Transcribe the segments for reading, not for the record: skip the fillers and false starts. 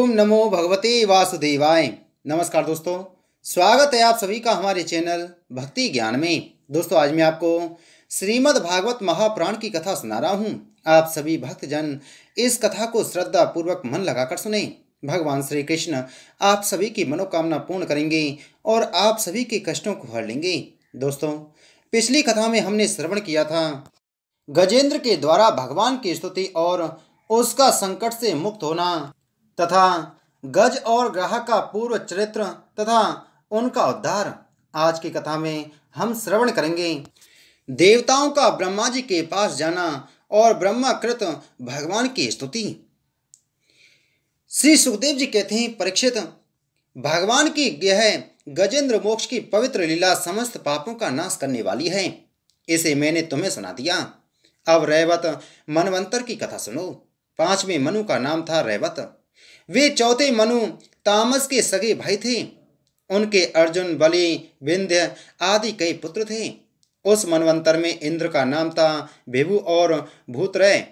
ओम नमो भगवते वासुदेवाय। नमस्कार दोस्तों, स्वागत है आप सभी का हमारे चैनल भक्ति ज्ञान में। दोस्तों, आज मैं आपको श्रीमद् भागवत महापुराण की कथा सुना रहा हूँ। आप सभी भक्तजन इस कथा को श्रद्धा पूर्वक मन लगाकर सुने। भगवान श्री कृष्ण आप सभी की मनोकामना पूर्ण करेंगे और आप सभी के कष्टों को हर लेंगे। दोस्तों, पिछली कथा में हमने श्रवण किया था गजेंद्र के द्वारा भगवान की स्तुति और उसका संकट से मुक्त होना तथा गज और ग्राहक का पूर्व चरित्र तथा उनका उद्धार। आज की कथा में हम श्रवण करेंगे देवताओं का ब्रह्मा जी के पास जाना और ब्रह्माकृत भगवान की स्तुति। श्री सुखदेव जी कहते हैं, परीक्षित, भगवान की यह गजेंद्र मोक्ष की पवित्र लीला समस्त पापों का नाश करने वाली है। इसे मैंने तुम्हें सुना दिया। अब रैवत मनवंतर की कथा सुनो। 5वें मनु का नाम था रैवत। वे चौथे मनु तामस के सगे भाई थे। उनके अर्जुन, बलि, विंध्य आदि कई पुत्र थे। उस मनवंतर में इंद्र का नाम था भिभु और भूतरय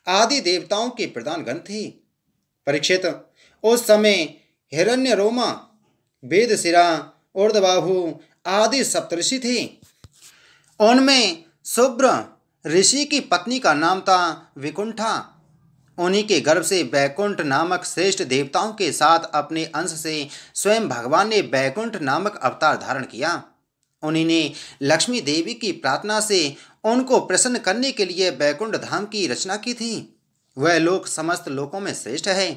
आदि देवताओं के प्रधान गण थे। परीक्षित, उस समय हिरण्यरोमा, वेदशिरा, ऊर्ध्वबाहु आदि सप्तऋषि थे। उनमें शुभ्र ऋषि की पत्नी का नाम था विकुंठा। उन्हीं के गर्भ से बैकुंठ नामक श्रेष्ठ देवताओं के साथ अपने अंश से स्वयं भगवान ने बैकुंठ नामक अवतार धारण किया। उन्हीं ने लक्ष्मी देवी की प्रार्थना से उनको प्रसन्न करने के लिए बैकुंठ धाम की रचना की थी। वह लोक समस्त लोकों में श्रेष्ठ है।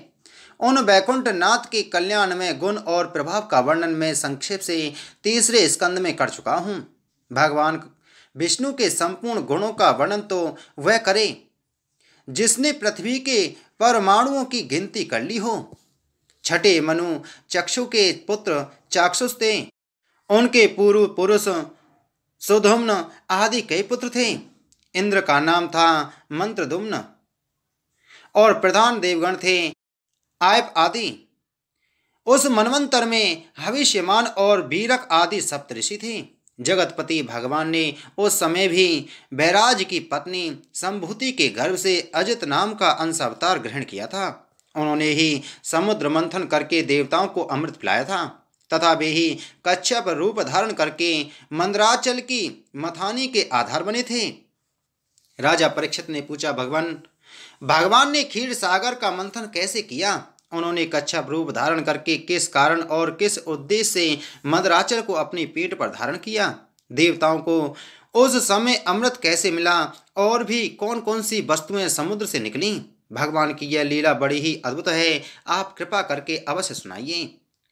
उन बैकुंठ नाथ के कल्याण में गुण और प्रभाव का वर्णन मैं संक्षेप से 3रे स्कंद में कर चुका हूँ। भगवान विष्णु के संपूर्ण गुणों का वर्णन तो वह करे जिसने पृथ्वी के परमाणुओं की गिनती कर ली हो। छठे मनु चक्षु के पुत्र चाक्षुष थे। उनके पूर्व पुरुष सुधुम्न आदि कई पुत्र थे। इंद्र का नाम था मंत्रदुम्न और प्रधान देवगण थे आयप आदि। उस मनवंतर में हविष्यमान और बीरक आदि सप्तऋषि थे। जगतपति भगवान ने उस समय भी बैराज की पत्नी संभूति के गर्भ से अजित नाम का अंश अवतार ग्रहण किया था। उन्होंने ही समुद्र मंथन करके देवताओं को अमृत पिलाया था तथा वे ही कच्छप रूप धारण करके मंदराचल की मथानी के आधार बने थे। राजा परीक्षित ने पूछा, भगवान ने क्षीर सागर का मंथन कैसे किया? उन्होंने कच्छप रूप धारण करके किस कारण और किस उद्देश्य से मंदराचल को अपनी पीठ पर धारण किया? देवताओं को उस समय अमृत कैसे मिला और भी कौन कौन सी वस्तुएं समुद्र से निकली? भगवान की यह लीला बड़ी ही अद्भुत है। आप कृपा करके अवश्य सुनाइए।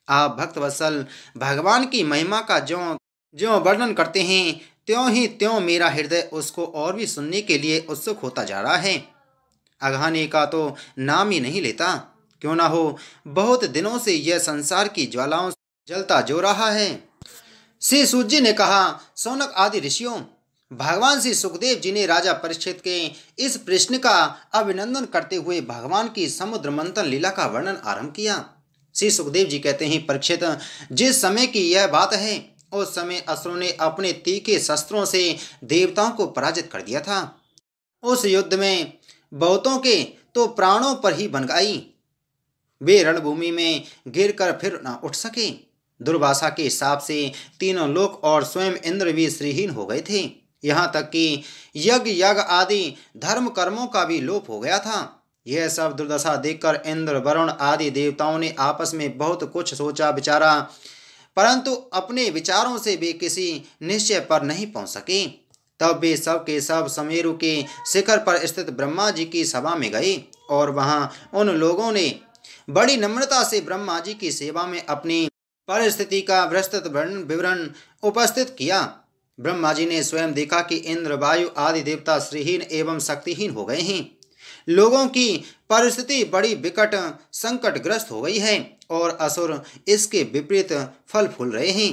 आप भक्तवत्सल भगवान की महिमा का ज्यों ज्यों वर्णन करते हैं त्यों ही त्यों मेरा हृदय उसको और भी सुनने के लिए उत्सुक होता जा रहा है। अघाने का तो नाम ही नहीं लेता। क्यों ना हो, बहुत दिनों से यह संसार की ज्वालाओं से जलता जो रहा है। श्री सूत जी ने कहा, सौनक आदि ऋषियों, भगवान श्री सुखदेव जी ने राजा परीक्षित के इस प्रश्न का अभिनंदन करते हुए भगवान की समुद्र मंथन लीला का वर्णन आरंभ किया। श्री सुखदेव जी कहते हैं, परीक्षित, जिस समय की यह बात है उस समय असुरों ने अपने तीखे शस्त्रों से देवताओं को पराजित कर दिया था। उस युद्ध में बहुतों के तो प्राणों पर ही बन गई। वे रणभूमि में गिरकर फिर न उठ सके। दुर्वासा के हिसाब से तीनों लोक और स्वयं इंद्र भी श्रीहीन हो गए थे। यहाँ तक कि यज्ञ आदि धर्म कर्मों का भी लोप हो गया था। यह सब दुर्दशा देखकर इंद्र, वरुण आदि देवताओं ने आपस में बहुत कुछ सोचा विचारा, परंतु अपने विचारों से वे किसी निश्चय पर नहीं पहुंच सके। तब वे सब के सब समेरु के शिखर पर स्थित ब्रह्मा जी की सभा में गए और वहाँ उन लोगों ने बड़ी नम्रता से ब्रह्मा जी की सेवा में अपनी परिस्थिति का विस्तृत विवरण उपस्थित किया। ब्रह्मा जी ने स्वयं देखा कि इंद्र, वायु आदि देवता श्रीहीन एवं शक्तिहीन हो गए हैं। लोगों की परिस्थिति बड़ी विकट संकटग्रस्त हो गई है और असुर इसके विपरीत फल फूल रहे हैं।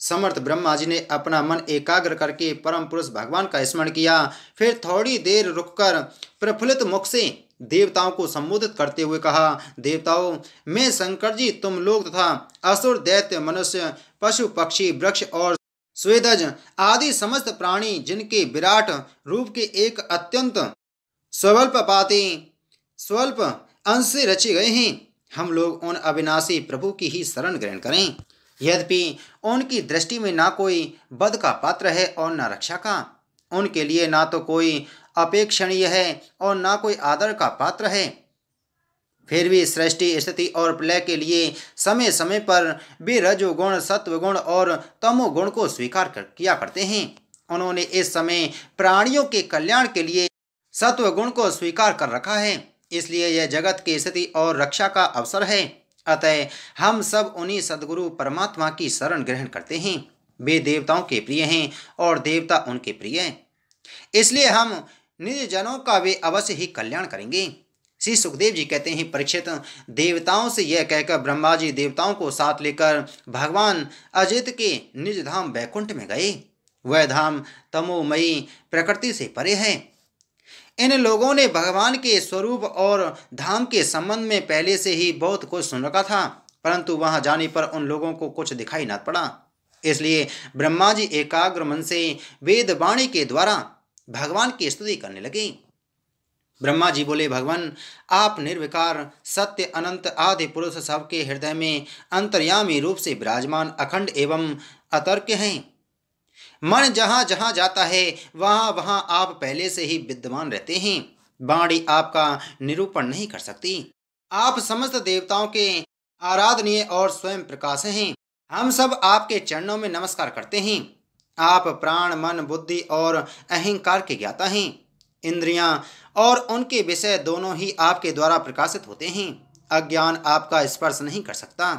समर्थ ब्रह्मा जी ने अपना मन एकाग्र करके परम पुरुष भगवान का स्मरण किया। फिर थोड़ी देर रुककर प्रफुल्लित मुख से देवताओं को संबोधित करते हुए कहा, देवताओं, मैं शंकर जी तुम लोग तथा असुर, दैत्य, मनुष्य, पशु, पक्षी, वृक्ष और स्वेदज आदि समस्त प्राणी जिनके विराट रूप के एक अत्यंत स्वल्प अंश से रचे गए हैं, हम लोग उन अविनाशी प्रभु की ही शरण ग्रहण करें। यद्यपि उनकी दृष्टि में ना कोई वध का पात्र है और न रक्षा का, उनके लिए ना तो कोई अपेक्षणीय है और ना कोई आदर का पात्र है, फिर भी सृष्टि स्थिति और प्रलय के लिए समय समय पर वे रजोगुण सत्वगुण और तमोगुण को स्वीकार किया करते हैं। उन्होंने इस समय प्राणियों के कल्याण के लिए सत्वगुण को स्वीकार कर रखा है, इसलिए यह जगत की स्थिति और रक्षा का अवसर है। अतः हम सब उन्हीं सद्गुरु परमात्मा की शरण ग्रहण करते हैं। वे देवताओं के प्रिय हैं और देवता उनके प्रिय हैं, इसलिए हम निज जनों का वे अवश्य ही कल्याण करेंगे। श्री सुखदेव जी कहते हैं, परीक्षित, देवताओं से यह कहकर ब्रह्मा जी देवताओं को साथ लेकर भगवान अजित के निज धाम बैकुंठ में गए। वह धाम तमोमयी प्रकृति से परे है। इन लोगों ने भगवान के स्वरूप और धाम के संबंध में पहले से ही बहुत कुछ सुन रखा था, परंतु वहां जाने पर उन लोगों को कुछ दिखाई न पड़ा। इसलिए ब्रह्मा जी एकाग्र मन से वेद वाणी के द्वारा भगवान की स्तुति करने लगे। ब्रह्मा जी बोले, भगवान आप निर्विकार सत्य अनंत आदि पुरुष सबके हृदय में अंतर्यामी रूप से विराजमान अखंड एवं अतर्क हैं। मन जहाँ जहाँ जाता है वहाँ वहाँ आप पहले से ही विद्यमान रहते हैं। वाणी आपका निरूपण नहीं कर सकती। आप समस्त देवताओं के आराधनीय और स्वयं प्रकाश हैं। हम सब आपके चरणों में नमस्कार करते हैं। आप प्राण मन बुद्धि और अहंकार के ज्ञाता हैं। इंद्रियां और उनके विषय दोनों ही आपके द्वारा प्रकाशित होते हैं। अज्ञान आपका स्पर्श नहीं कर सकता।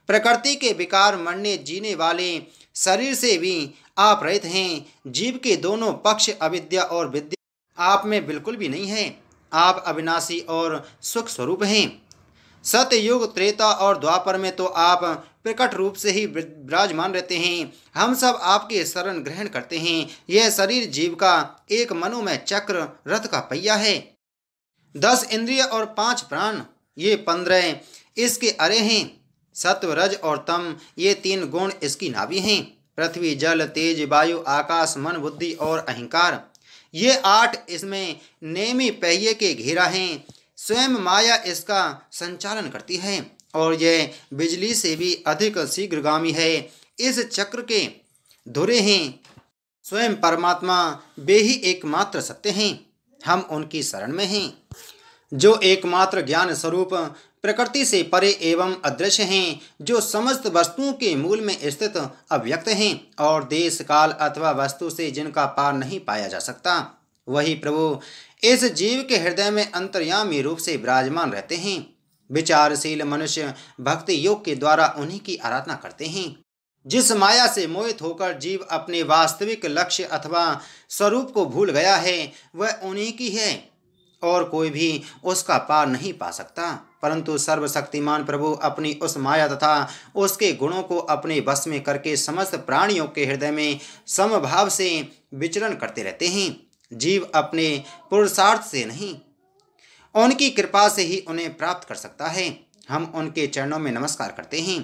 प्रकृति के विकार मरने जीने वाले शरीर से भी आप रहित हैं। जीव के दोनों पक्ष अविद्या और विद्या आप में बिल्कुल भी नहीं है। आप अविनाशी और सुख स्वरूप हैं। सतयुग त्रेता और द्वापर में तो आप प्रकट रूप से ही विराजमान रहते हैं। हम सब आपके शरण ग्रहण करते हैं। यह शरीर जीव का एक मनोमय चक्र रथ का पहिया है। 10 इंद्रिय और 5 प्राण, ये 15 इसके अरे हैं। सत्व रज और तम, ये 3 गुण इसकी नाभि हैं। पृथ्वी जल तेज वायु आकाश मन बुद्धि और अहंकार, ये 8 इसमें नेमी पहिए के घेरा हैं। स्वयं माया इसका संचालन करती है और यह बिजली से भी अधिक शीघ्रगामी है। इस चक्र के धुरे हैं। स्वयं परमात्मा वे ही एकमात्र सत्य हैं। हम उनकी शरण में हैं, जो एकमात्र ज्ञान स्वरूप प्रकृति से परे एवं अदृश्य हैं, जो समस्त वस्तुओं के मूल में स्थित अव्यक्त हैं और देश काल अथवा वस्तु से जिनका पार नहीं पाया जा सकता। वही प्रभु इस जीव के हृदय में अंतर्यामी रूप से विराजमान रहते हैं। विचारशील मनुष्य भक्ति योग के द्वारा उन्हीं की आराधना करते हैं। जिस माया से मोहित होकर जीव अपने वास्तविक लक्ष्य अथवा स्वरूप को भूल गया है, वह उन्हीं की है और कोई भी उसका पार नहीं पा सकता। परंतु सर्वशक्तिमान प्रभु अपनी उस माया तथा उसके गुणों को अपने वश में करके समस्त प्राणियों के हृदय में समभाव से विचरण करते रहते हैं। जीव अपने पुरुषार्थ से नहीं, उनकी कृपा से ही उन्हें प्राप्त कर सकता है। हम उनके चरणों में नमस्कार करते हैं।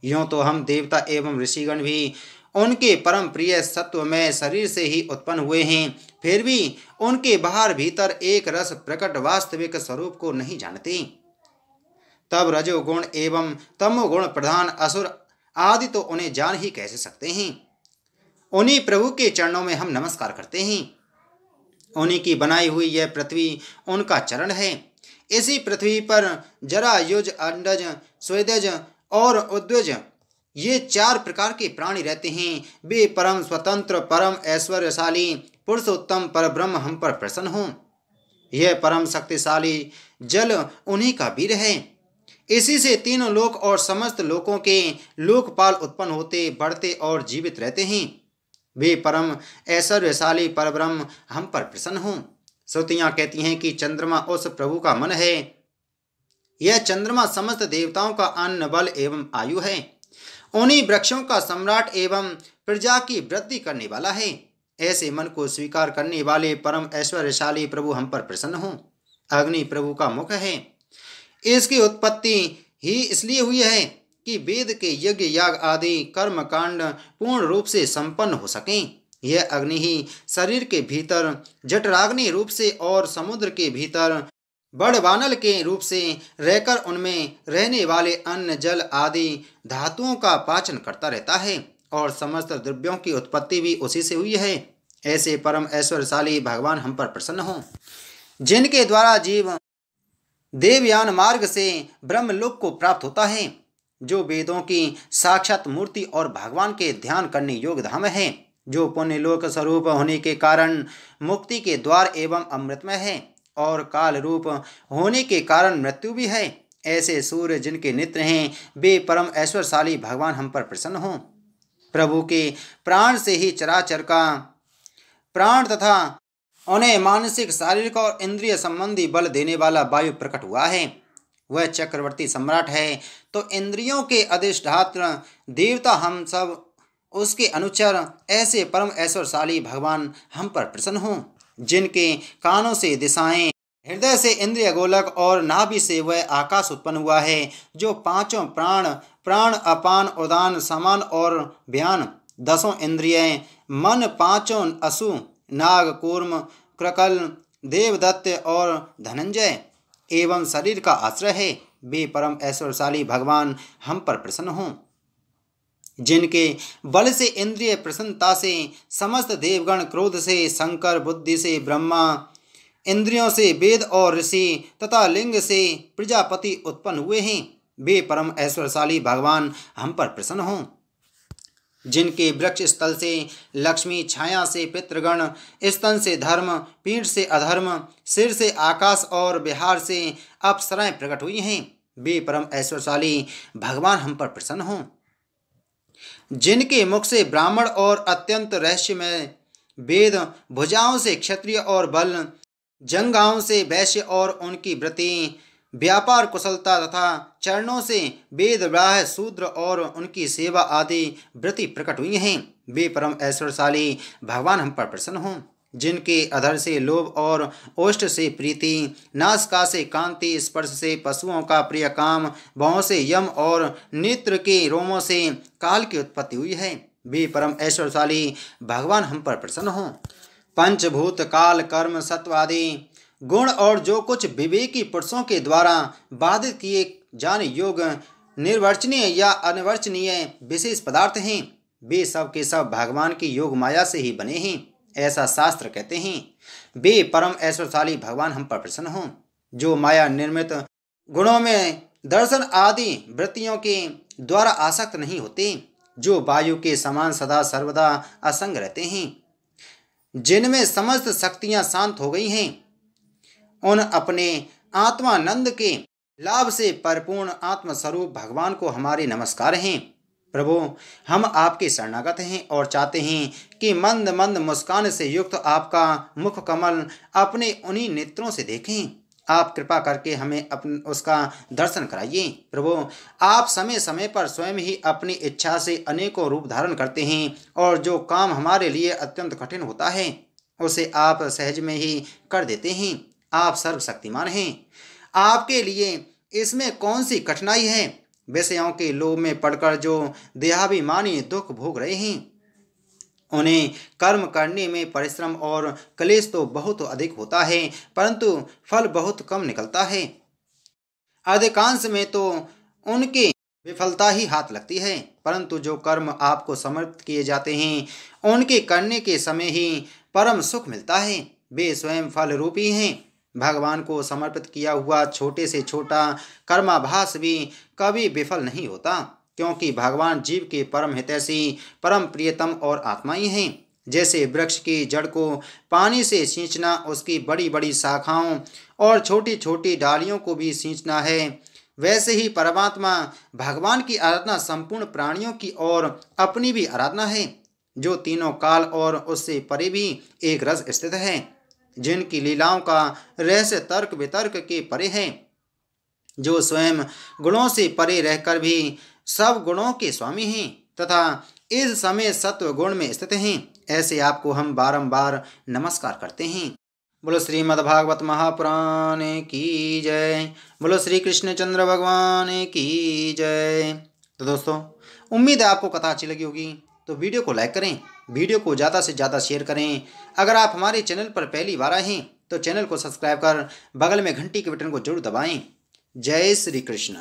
यूँ तो हम देवता एवं ऋषिगण भी उनके परम प्रिय सत्वमय शरीर से ही उत्पन्न हुए हैं, फिर भी उनके बाहर भीतर एक रस प्रकट वास्तविक स्वरूप को नहीं जानते। तब रजोगुण एवं तमोगुण प्रधान असुर आदि तो उन्हें जान ही कैसे सकते हैं। उन्हीं प्रभु के चरणों में हम नमस्कार करते हैं। उन्हीं की बनाई हुई यह पृथ्वी उनका चरण है। इसी पृथ्वी पर जरा युज अंडज स्वेदज और उद्वज, ये 4 प्रकार के प्राणी रहते हैं। वे परम स्वतंत्र परम ऐश्वर्यशाली पुरुषोत्तम पर ब्रह्म हम पर प्रसन्न हों। यह परम शक्तिशाली जल उन्हीं का वीर है। इसी से तीनों लोक और समस्त लोकों के लोकपाल उत्पन्न होते बढ़ते और जीवित रहते हैं। वे परम ऐश्वर्यशाली परब्रह्म हम पर प्रसन्न हों। श्रुतियाँ कहती हैं कि चंद्रमा उस प्रभु का मन है। यह चंद्रमा समस्त देवताओं का अन्न बल एवं आयु है। उन्हीं वृक्षों का सम्राट एवं प्रजा की वृद्धि करने वाला है। ऐसे मन को स्वीकार करने वाले परम ऐश्वर्यशाली प्रभु हम पर प्रसन्न हों। अग्नि प्रभु का मुख है। इसकी उत्पत्ति ही इसलिए हुई है कि वेद के यज्ञ याग आदि कर्म कांड पूर्ण रूप से संपन्न हो सकें। यह अग्नि ही शरीर के भीतर जठराग्नि रूप से और समुद्र के भीतर बड़वानल के रूप से रहकर उनमें रहने वाले अन्न जल आदि धातुओं का पाचन करता रहता है और समस्त द्रव्यों की उत्पत्ति भी उसी से हुई है। ऐसे परम ऐश्वर्यशाली भगवान हम पर प्रसन्न हों, जिनके द्वारा जीव देवयान मार्ग से ब्रह्मलोक को प्राप्त होता है, जो वेदों की साक्षात मूर्ति और भगवान के ध्यान करने योग्य धाम है, जो पुण्य लोक स्वरूप होने के कारण मुक्ति के द्वार एवं अमृतमय है और काल रूप होने के कारण मृत्यु भी है। ऐसे सूर्य जिनके नेत्र हैं, वे परम ऐश्वर्यशाली भगवान हम पर प्रसन्न हों। प्रभु के प्राण से ही चराचर का प्राण तथा उन्हें मानसिक शारीरिक और इंद्रिय संबंधी बल देने वाला वायु प्रकट हुआ है। वह चक्रवर्ती सम्राट है, तो इंद्रियों के अधिष्ठात्र देवता हम सब उसके अनुचर ऐसे परम ऐश्वर्यशाली भगवान हम पर प्रसन्न हों, जिनके कानों से दिशाएं, हृदय से इंद्रिय गोलक और नाभि से वह आकाश उत्पन्न हुआ है, जो पांचों प्राण अपान उदान समान और व्यान, दसों इंद्रियें, मन, पांचों असु, नाग, कूर्म, क्रकल, देवदत्त और धनंजय एवं शरीर का आश्रय है। वे परम ऐश्वर्यशाली भगवान हम पर प्रसन्न हों, जिनके बल से इंद्रिय प्रसन्नता से समस्त देवगण, क्रोध से शंकर, बुद्धि से ब्रह्मा, इंद्रियों से वेद और ऋषि तथा लिंग से प्रजापति उत्पन्न हुए हैं। वे परम ऐश्वर्यशाली भगवान हम पर प्रसन्न हों, जिनके वृक्ष स्थल से लक्ष्मी, छाया से पितृगण, स्तन से धर्म, पीठ से अधर्म, सिर से आकाश और बिहार से अप्सराएं प्रकट हुई हैं। वे परम ऐश्वर्यशाली भगवान हम पर प्रसन्न हों, जिनके मुख से ब्राह्मण और अत्यंत रहस्यमय वेद, भुजाओं से क्षत्रिय और बल, जंघाओं से वैश्य और उनकी वृत्ति, व्यापार कुशलता तथा चरणों से वेद ब्राह्य शूद्र और उनकी सेवा आदि वृत्ति प्रकट हुई हैं। वे परम ऐश्वर्यशाली भगवान हम पर प्रसन्न हों, जिनके अधर से लोभ और ओष्ठ से प्रीति, नासिका से कांति, स्पर्श से पशुओं का प्रिय काम, भौं से यम और नेत्र के रोमों से काल की उत्पत्ति हुई है। वे परम ऐश्वर्यशाली भगवान हम पर प्रसन्न हों। पंचभूत, काल, कर्म, सत्व आदि गुण और जो कुछ विवेकी पुरुषों के द्वारा बाधित किए जाने योग्य निर्वर्चनीय या अनिर्वचनीय विशेष पदार्थ हैं, वे सब के सब भगवान की योग माया से ही बने हैं, ऐसा शास्त्र कहते हैं। वे परम ऐश्वर्यशाली भगवान हम पर प्रसन्न हों, जो माया निर्मित गुणों में दर्शन आदि वृत्तियों के द्वारा आसक्त नहीं होते, जो वायु के समान सदा सर्वदा असंग रहते हैं, जिनमें समस्त शक्तियां शांत हो गई हैं। उन अपने आत्मानंद के लाभ से परिपूर्ण आत्मस्वरूप भगवान को हमारे नमस्कार हैं। प्रभु, हम आपके शरणागत हैं और चाहते हैं कि मंद मंद मुस्कान से युक्त आपका मुख कमल अपने उन्हीं नेत्रों से देखें। आप कृपा करके हमें उसका दर्शन कराइए। प्रभु, आप समय समय पर स्वयं ही अपनी इच्छा से अनेकों रूप धारण करते हैं और जो काम हमारे लिए अत्यंत कठिन होता है उसे आप सहज में ही कर देते हैं। आप सर्वशक्तिमान हैं, आपके लिए इसमें कौन सी कठिनाई है। विषयों के लोभ में पड़कर जो देहाभिमानी दुख भोग रहे हैं, उन्हें कर्म करने में परिश्रम और क्लेश तो बहुत अधिक होता है, परंतु फल बहुत कम निकलता है। अधिकांश में तो उनके विफलता ही हाथ लगती है, परंतु जो कर्म आपको समर्पित किए जाते हैं उनके करने के समय ही परम सुख मिलता है। वे स्वयं फल रूपी हैं। भगवान को समर्पित किया हुआ छोटे से छोटा कर्माभास भी कभी विफल नहीं होता, क्योंकि भगवान जीव के परम हितैषी, परम प्रियतम और आत्माई हैं। जैसे वृक्ष की जड़ को पानी से सींचना उसकी बड़ी बड़ी शाखाओं और छोटी छोटी डालियों को भी सींचना है, वैसे ही परमात्मा भगवान की आराधना संपूर्ण प्राणियों की और अपनी भी आराधना है, जो तीनों काल और उससे परे भी एक रस स्थित है, जिनकी लीलाओं का रहस्य तर्क वितर्क के परे है, जो स्वयं गुणों से परे रहकर भी सब गुणों के स्वामी हैं तथा इस समय सत्व गुण में स्थित हैं। ऐसे आपको हम बारंबार नमस्कार करते हैं। बोलो श्रीमद्भागवत महापुराण की जय। बोलो श्री कृष्णचंद्र भगवान की जय। तो दोस्तों, उम्मीद है आपको कथा अच्छी लगी होगी, तो वीडियो को लाइक करें, वीडियो को ज़्यादा से ज़्यादा शेयर करें। अगर आप हमारे चैनल पर पहली बार आए हैं तो चैनल को सब्सक्राइब कर बगल में घंटी के बटन को जरूर दबाएं। जय श्री कृष्ण।